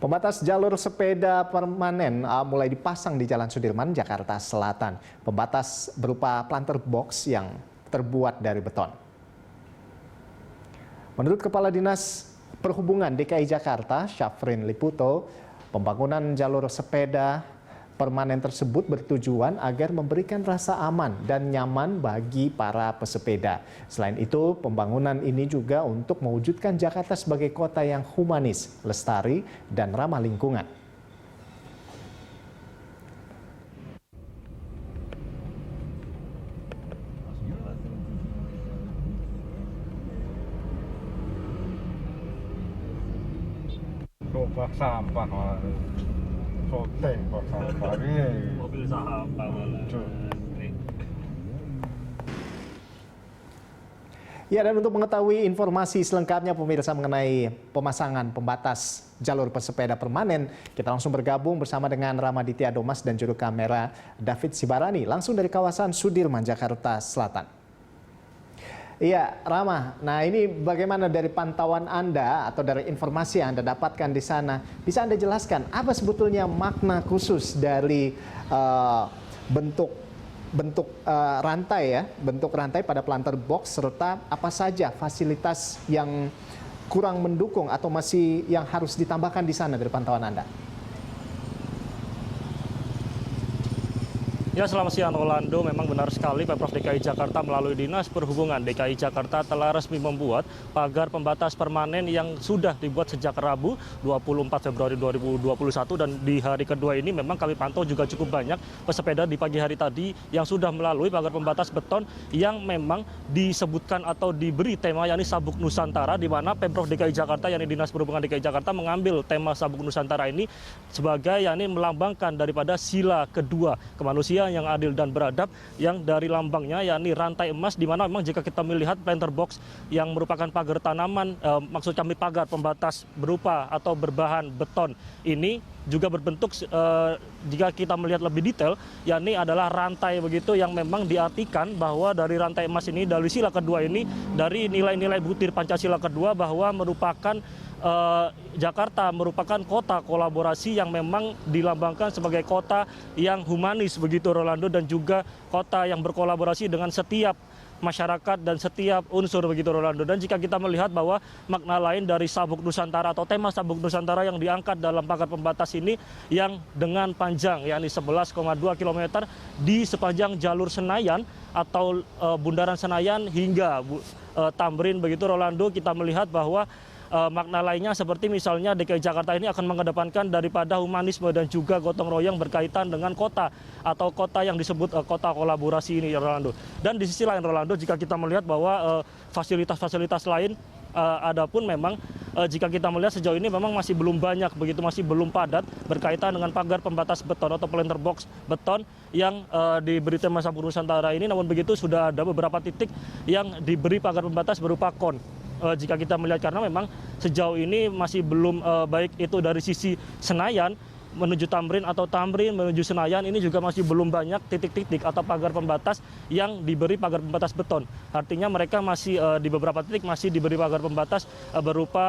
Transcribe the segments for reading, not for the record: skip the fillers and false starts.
Pembatas jalur sepeda permanen mulai dipasang di Jalan Sudirman, Jakarta Selatan. Pembatas berupa planter box yang terbuat dari beton. Menurut Kepala Dinas Perhubungan DKI Jakarta, Syafrin Liputo, pembangunan jalur sepeda permanen tersebut bertujuan agar memberikan rasa aman dan nyaman bagi para pesepeda. Selain itu, pembangunan ini juga untuk mewujudkan Jakarta sebagai kota yang humanis, lestari, dan ramah lingkungan. Bak sampah, soteng bak sampah ini. Mobil sampah malah. Ya, dan untuk mengetahui informasi selengkapnya pemirsa mengenai pemasangan pembatas jalur pesepeda permanen, kita langsung bergabung bersama dengan Ramaditya Domas dan juru kamera David Sibarani langsung dari kawasan Sudirman, Jakarta Selatan. Iya, Rama. Nah, ini bagaimana dari pantauan Anda atau dari informasi yang Anda dapatkan di sana? Bisa Anda jelaskan apa sebetulnya makna khusus dari bentuk rantai pada planter box, serta apa saja fasilitas yang kurang mendukung atau masih yang harus ditambahkan di sana dari pantauan Anda? Ya, selamat siang Rolando. Memang benar sekali Pemprov DKI Jakarta melalui Dinas Perhubungan DKI Jakarta telah resmi membuat pagar pembatas permanen yang sudah dibuat sejak Rabu 24 Februari 2021, dan di hari kedua ini memang kami pantau juga cukup banyak pesepeda di pagi hari tadi yang sudah melalui pagar pembatas beton yang memang disebutkan atau diberi tema yakni Sabuk Nusantara, di mana Pemprov DKI Jakarta yakni Dinas Perhubungan DKI Jakarta mengambil tema Sabuk Nusantara ini sebagai yakni melambangkan daripada sila kedua kemanusiaan yang adil dan beradab, yang dari lambangnya yakni rantai emas, di mana memang jika kita melihat planter box yang merupakan pagar tanaman, maksud kami pagar pembatas berupa atau berbahan beton ini juga berbentuk, jika kita melihat lebih detail, yakni adalah rantai begitu, yang memang diartikan bahwa dari rantai emas ini, dari sila kedua ini, dari nilai-nilai butir Pancasila kedua, bahwa merupakan Jakarta merupakan kota kolaborasi yang memang dilambangkan sebagai kota yang humanis begitu Rolando, dan juga kota yang berkolaborasi dengan setiap masyarakat dan setiap unsur begitu Rolando. Dan jika kita melihat bahwa makna lain dari Sabuk Nusantara atau tema Sabuk Nusantara yang diangkat dalam pagar pembatas ini, yang dengan panjang yakni 11,2 km di sepanjang jalur Senayan atau Bundaran Senayan hingga Tamrin begitu Rolando, kita melihat bahwa makna lainnya seperti misalnya DKI Jakarta ini akan mengedepankan daripada humanisme dan juga gotong royong berkaitan dengan kota atau kota yang disebut kota kolaborasi ini, Rolando. Dan di sisi lain Rolando, jika kita melihat bahwa fasilitas-fasilitas lain adapun memang jika kita melihat sejauh ini memang masih belum banyak begitu, masih belum padat berkaitan dengan pagar pembatas beton atau planter box beton yang diberi tema Sabuk Nusantara ini. Namun begitu sudah ada beberapa titik yang diberi pagar pembatas berupa kon. Jika kita melihat, karena memang sejauh ini masih belum baik itu dari sisi Senayan menuju Tamrin atau Tamrin menuju Senayan, ini juga masih belum banyak titik-titik atau pagar pembatas yang diberi pagar pembatas beton. Artinya mereka masih di beberapa titik masih diberi pagar pembatas berupa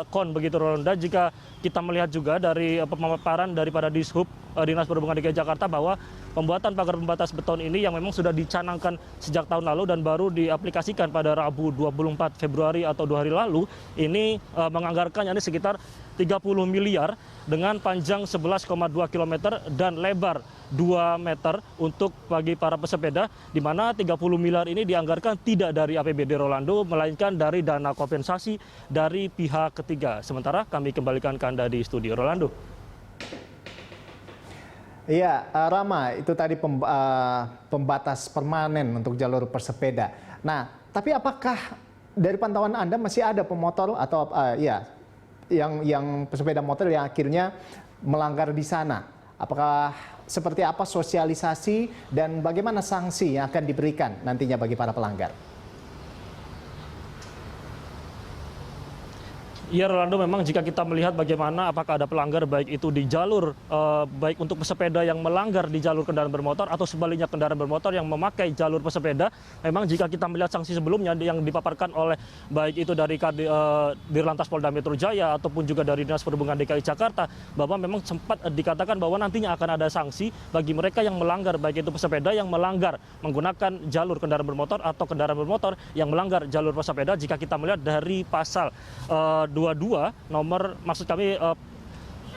kon begitu Rolanda. Jika kita melihat juga dari pemaparan daripada Dishub Dinas Perhubungan DKI Jakarta bahwa pembuatan pagar pembatas beton ini yang memang sudah dicanangkan sejak tahun lalu dan baru diaplikasikan pada Rabu 24 Februari atau 2 hari lalu, ini menganggarkan yakni sekitar 30 miliar dengan panjang 11,2 km dan lebar 2 meter untuk bagi para pesepeda, di mana 30 miliar ini dianggarkan tidak dari APBD Rolando, melainkan dari dana kompensasi dari pihak ketiga. Sementara kami kembalikan ke Anda di studio Rolando. Iya, Rama, itu tadi pembatas permanen untuk jalur pesepeda. Nah, tapi apakah dari pantauan Anda masih ada pemotor atau yang pesepeda motor yang akhirnya melanggar di sana? Apakah seperti apa sosialisasi dan bagaimana sanksi yang akan diberikan nantinya bagi para pelanggar? Ya Rolando, memang jika kita melihat bagaimana apakah ada pelanggar baik itu di jalur baik untuk pesepeda yang melanggar di jalur kendaraan bermotor atau sebaliknya kendaraan bermotor yang memakai jalur pesepeda, memang jika kita melihat sanksi sebelumnya yang dipaparkan oleh baik itu dari Dirlantas Polda Metro Jaya ataupun juga dari Dinas Perhubungan DKI Jakarta, bahwa memang sempat dikatakan bahwa nantinya akan ada sanksi bagi mereka yang melanggar baik itu pesepeda yang melanggar menggunakan jalur kendaraan bermotor atau kendaraan bermotor yang melanggar jalur pesepeda. Jika kita melihat dari pasal 22 nomor maksud kami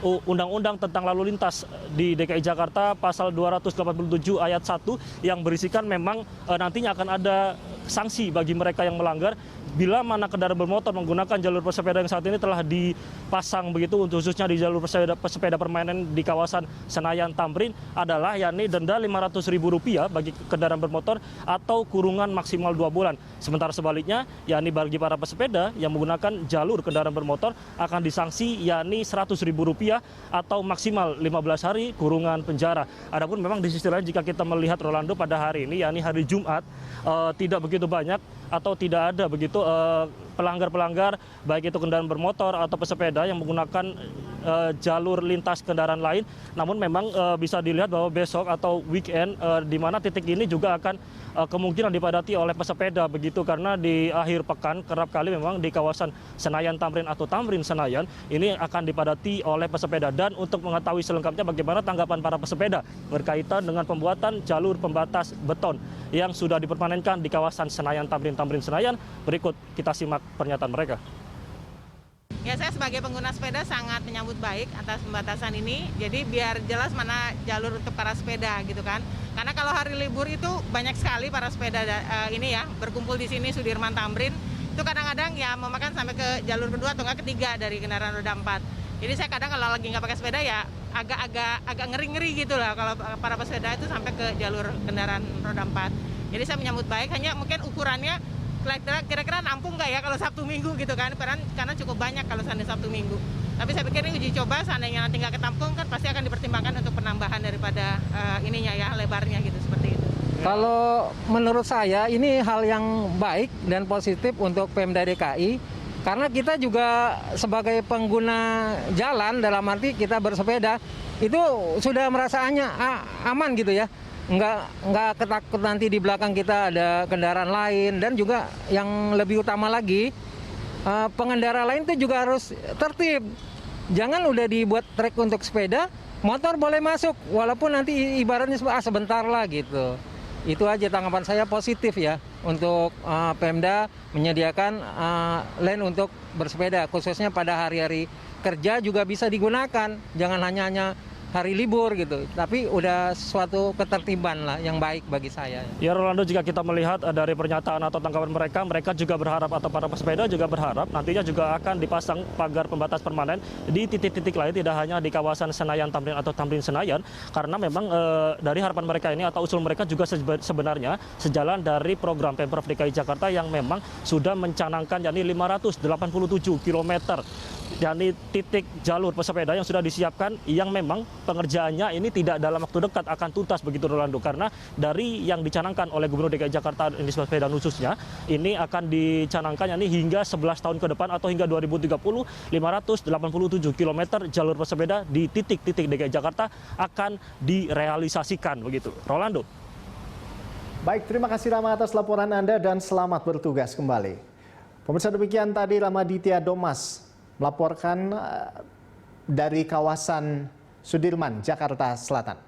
Undang-Undang tentang Lalu Lintas di DKI Jakarta pasal 287 ayat 1 yang berisikan memang nantinya akan ada sanksi bagi mereka yang melanggar bila mana kendaraan bermotor menggunakan jalur pesepeda yang saat ini telah dipasang begitu untuk khususnya di jalur pesepeda permanen di kawasan Senayan Tamrin adalah yakni denda Rp500.000 bagi kendaraan bermotor atau kurungan maksimal 2 bulan. Sementara sebaliknya yakni bagi para pesepeda yang menggunakan jalur kendaraan bermotor akan disanksi yakni Rp100.000 atau maksimal 15 hari kurungan penjara. Adapun memang di sisi lain jika kita melihat Rolando pada hari ini yakni hari Jumat tidak begitu banyak atau tidak ada begitu pelanggar-pelanggar baik itu kendaraan bermotor atau pesepeda yang menggunakan jalur lintas kendaraan lain. Namun memang bisa dilihat bahwa besok atau weekend di mana titik ini juga akan kemungkinan dipadati oleh pesepeda begitu, karena di akhir pekan kerap kali memang di kawasan Senayan Tamrin atau Tamrin Senayan ini akan dipadati oleh pesepeda. Dan untuk mengetahui selengkapnya bagaimana tanggapan para pesepeda berkaitan dengan pembuatan jalur pembatas beton yang sudah dipermanenkan di kawasan Senayan Tamrin Senayan, berikut kita simak pernyataan mereka. Ya, saya sebagai pengguna sepeda sangat menyambut baik atas pembatasan ini. Jadi biar jelas mana jalur untuk para sepeda gitu kan. Karena kalau hari libur itu banyak sekali para sepeda ini ya berkumpul di sini Sudirman Tamrin. Itu kadang-kadang ya memakan sampai ke jalur kedua atau enggak ketiga dari kendaraan roda 4. Jadi saya kadang kalau lagi nggak pakai sepeda ya agak ngeri-ngeri gitu lah kalau para pesepeda itu sampai ke jalur kendaraan roda 4. Jadi saya menyambut baik, hanya mungkin ukurannya kira-kira nampung nggak ya kalau Sabtu Minggu gitu kan, karena cukup banyak kalau seandainya Sabtu Minggu. Tapi saya pikir ini uji coba, seandainya nanti nggak ketampung kan pasti akan dipertimbangkan untuk penambahan daripada ininya ya, lebarnya gitu, seperti itu. Kalau menurut saya ini hal yang baik dan positif untuk Pemda DKI, karena kita juga sebagai pengguna jalan dalam arti kita bersepeda itu sudah merasa aman gitu ya. Nggak ketakut nanti di belakang kita ada kendaraan lain, dan juga yang lebih utama lagi pengendara lain itu juga harus tertib. Jangan udah dibuat trek untuk sepeda, motor boleh masuk walaupun nanti ibaratnya sebentar lah gitu. Itu aja tanggapan saya positif ya untuk Pemda menyediakan lane untuk bersepeda, khususnya pada hari-hari kerja juga bisa digunakan, jangan hanya hari libur gitu, tapi udah suatu ketertiban lah yang baik bagi saya. Ya Rolando, jika kita melihat dari pernyataan atau tanggapan mereka juga berharap atau para pesepeda juga berharap nantinya juga akan dipasang pagar pembatas permanen di titik-titik lain, tidak hanya di kawasan Senayan Tamrin atau Tamrin Senayan, karena memang dari harapan mereka ini atau usul mereka juga sebenarnya sejalan dari program Pemprov DKI Jakarta yang memang sudah mencanangkan yakni 587 km yakni titik jalur pesepeda yang sudah disiapkan, yang memang pengerjaannya ini tidak dalam waktu dekat akan tuntas begitu Rolando, karena dari yang dicanangkan oleh Gubernur DKI Jakarta Anies Baswedan khususnya ini akan dicanangkan yakni hingga 11 tahun ke depan atau hingga 2030 587 km jalur pesepeda di titik-titik DKI Jakarta akan direalisasikan begitu. Rolando. Baik, terima kasih Rama atas laporan Anda dan selamat bertugas kembali. Pemirsa, demikian tadi Ramaditya Domas melaporkan dari kawasan Sudirman, Jakarta Selatan.